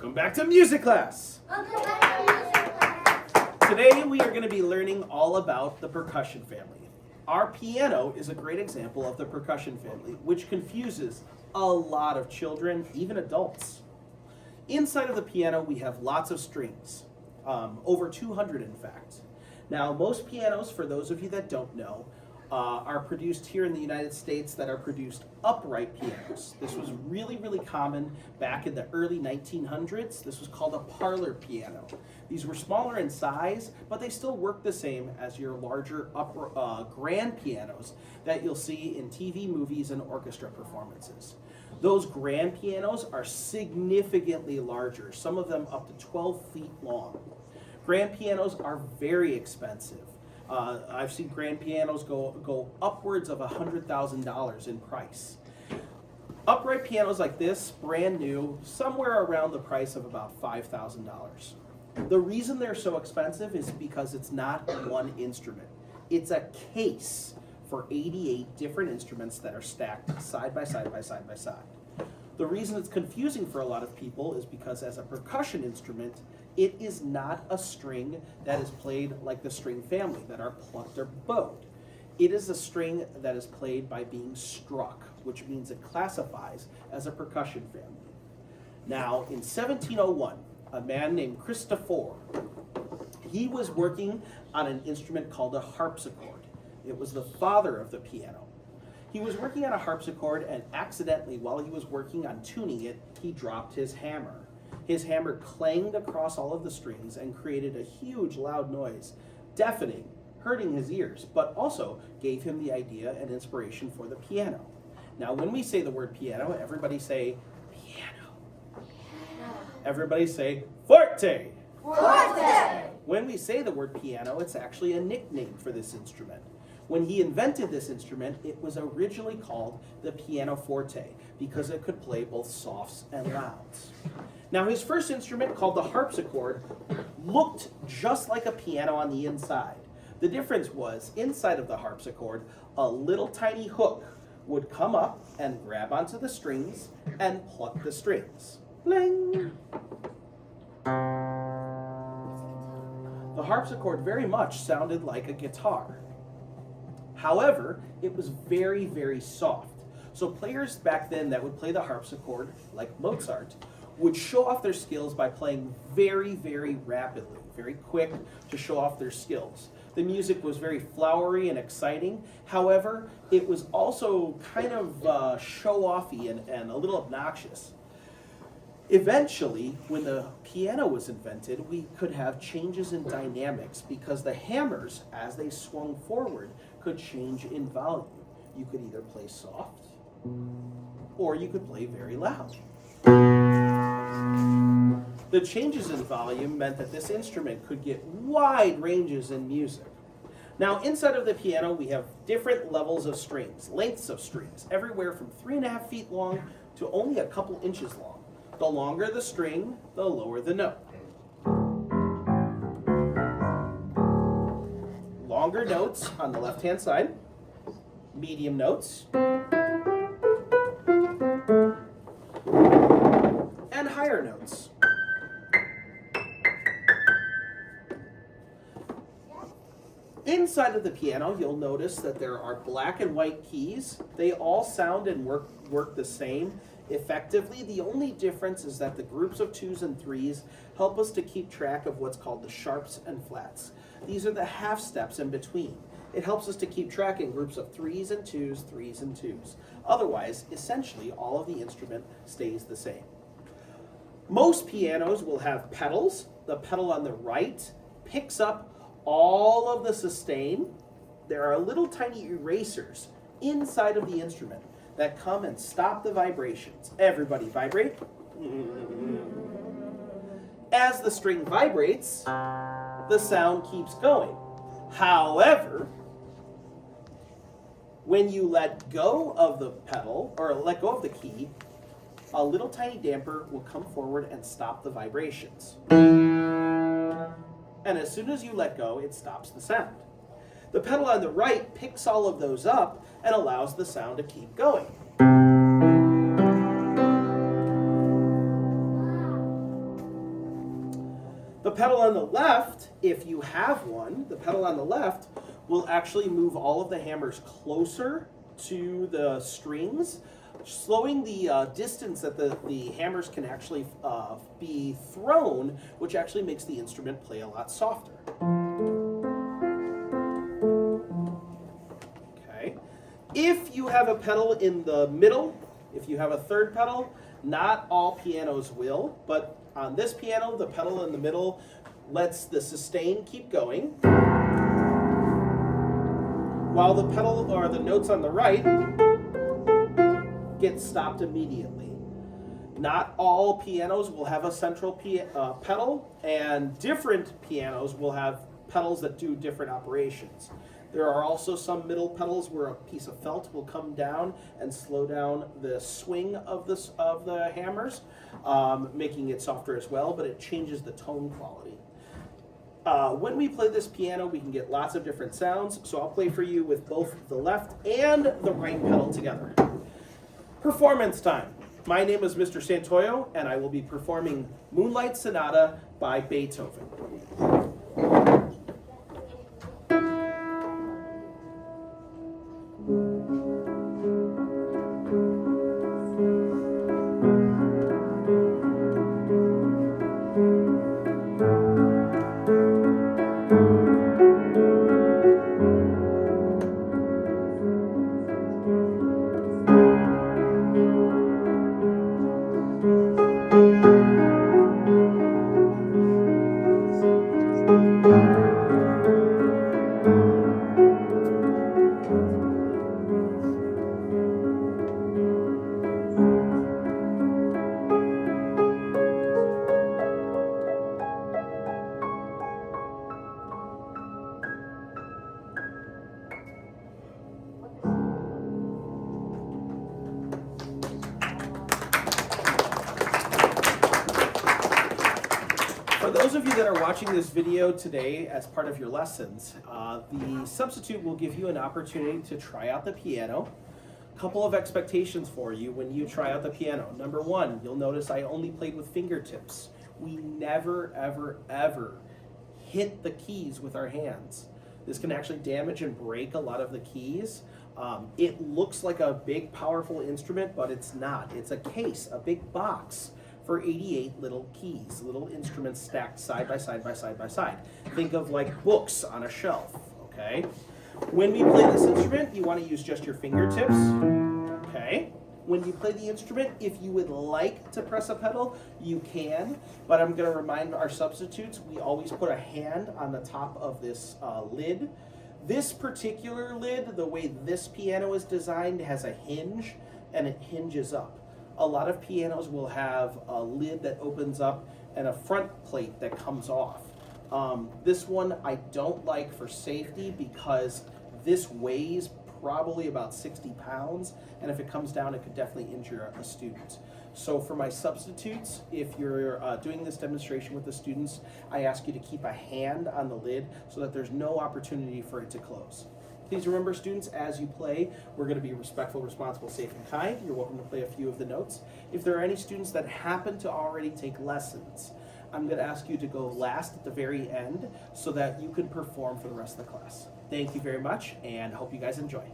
Welcome back to music class. Today we are going to be learning all about the percussion family. Our piano is a great example of the percussion family, which confuses a lot of children, even adults. Inside of the piano we have lots of strings, over 200 in fact. Now most pianos, for those of you that don't know, are produced here in the United States that are produced upright pianos. This was really, really common back in the early 1900s. This was called a parlor piano. These were smaller in size, but they still work the same as your larger grand pianos that you'll see in TV, movies, and orchestra performances. Those grand pianos are significantly larger, some of them up to 12 feet long. Grand pianos are very expensive. I've seen grand pianos go upwards of $100,000 in price. Upright pianos like this, brand new, somewhere around the price of about $5,000. The reason they're so expensive is because it's not one instrument. It's a case for 88 different instruments that are stacked side by side by side by side. The reason it's confusing for a lot of people is because as a percussion instrument, it is not a string that is played like the string family that are plucked or bowed. It is a string that is played by being struck, which means it classifies as a percussion family. Now, in 1701, a man named Christopher, he was working on an instrument called a harpsichord. It was the father of the piano. He was working on a harpsichord, and accidentally, while he was working on tuning it, he dropped his hammer. His hammer clanged across all of the strings and created a huge loud noise, deafening, hurting his ears, but also gave him the idea and inspiration for the piano. Now, when we say the word piano, everybody say piano. Everybody say forte. Forte. When we say the word piano, it's actually a nickname for this instrument. When he invented this instrument, it was originally called the pianoforte because it could play both softs and louds. Now, his first instrument, called the harpsichord, looked just like a piano on the inside. The difference was, inside of the harpsichord, a little tiny hook would come up and grab onto the strings and pluck the strings. Bling! The harpsichord very much sounded like a guitar. However, it was very, very soft. So players back then that would play the harpsichord, like Mozart, would show off their skills by playing very, very rapidly, very quick to show off their skills. The music was very flowery and exciting. However, it was also kind of show-offy and a little obnoxious. Eventually, when the piano was invented, we could have changes in dynamics because the hammers, as they swung forward, could change in volume. You could either play soft, or you could play very loud. The changes in volume meant that this instrument could get wide ranges in music. Now, inside of the piano, we have different levels of strings, lengths of strings, everywhere from 3.5 feet long to only a couple inches long. The longer the string, the lower the note. Longer notes on the left-hand side, medium notes, and higher notes. Inside of the piano, you'll notice that there are black and white keys. They all sound and work the same effectively. The only difference is that the groups of 2s and 3s help us to keep track of what's called the sharps and flats. These are the half steps in between. It helps us to keep track in groups of 3s and 2s, 3s and 2s. Otherwise, essentially, all of the instrument stays the same. Most pianos will have pedals. The pedal on the right picks up all of the sustain. There are little tiny erasers inside of the instrument that come and stop the vibrations. Everybody vibrate. As the string vibrates, the sound keeps going. However, when you let go of the pedal, or let go of the key, a little tiny damper will come forward and stop the vibrations. And as soon as you let go, it stops the sound. The pedal on the right picks all of those up and allows the sound to keep going. The pedal on the left, if you have one, the pedal on the left will actually move all of the hammers closer to the strings, slowing the distance that the hammers can actually be thrown, which actually makes the instrument play a lot softer. Okay. If you have a pedal in the middle, if you have a third pedal, not all pianos will, but on this piano, the pedal in the middle lets the sustain keep going, while the pedal or the notes on the right get stopped immediately. Not all pianos will have a central pedal, and different pianos will have pedals that do different operations. There are also some middle pedals where a piece of felt will come down and slow down the swing of the hammers, making it softer as well, but it changes the tone quality. When we play this piano, we can get lots of different sounds, so I'll play for you with both the left and the right pedal together. Performance time. My name is Mr. Santoyo, and I will be performing Moonlight Sonata by Beethoven. For those of you that are watching this video today as part of your lessons, the substitute will give you an opportunity to try out the piano. Couple of expectations for you when you try out the piano. Number one, you'll notice I only played with fingertips. We never, ever, ever hit the keys with our hands. This can actually damage and break a lot of the keys. It looks like a big, powerful instrument, but it's not. It's a case, a big box for 88 little keys, little instruments stacked side by side by side by side. Think of like books on a shelf, okay? When we play this instrument, you want to use just your fingertips, okay? When you play the instrument, if you would like to press a pedal, you can, but I'm going to remind our substitutes, we always put a hand on the top of this lid. This particular lid, the way this piano is designed, has a hinge, and it hinges up. A lot of pianos will have a lid that opens up and a front plate that comes off. This one I don't like for safety because this weighs probably about 60 pounds, and if it comes down, it could definitely injure a student. So for my substitutes, if you're doing this demonstration with the students, I ask you to keep a hand on the lid so that there's no opportunity for it to close. Please remember, students, as you play, we're going to be respectful, responsible, safe, and kind. You're welcome to play a few of the notes. If there are any students that happen to already take lessons, I'm going to ask you to go last at the very end so that you can perform for the rest of the class. Thank you very much, and hope you guys enjoy.